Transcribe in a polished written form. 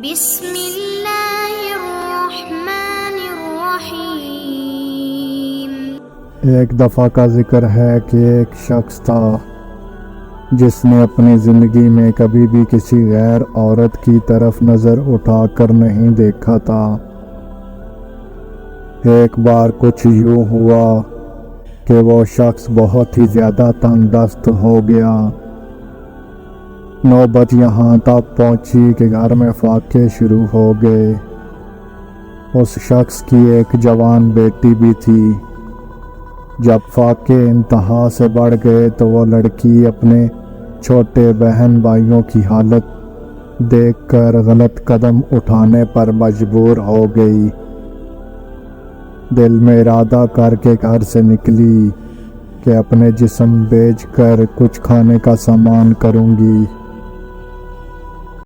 बिस्मिल्लाहिर्रहमानिर्रहीम। एक दफ़ा का जिक्र है कि एक शख्स था जिसने अपनी ज़िंदगी में कभी भी किसी गैर औरत की तरफ नज़र उठाकर नहीं देखा था। एक बार कुछ यूँ हुआ कि वो शख्स बहुत ही ज़्यादा तंगदस्त हो गया। नौबत यहाँ तक पहुँची कि घर में फाके शुरू हो गए। उस शख्स की एक जवान बेटी भी थी। जब फाके इंतहा से बढ़ गए तो वो लड़की अपने छोटे बहन भाइयों की हालत देखकर गलत कदम उठाने पर मजबूर हो गई। दिल में इरादा करके घर से निकली कि अपने जिस्म बेचकर कुछ खाने का सामान करूँगी।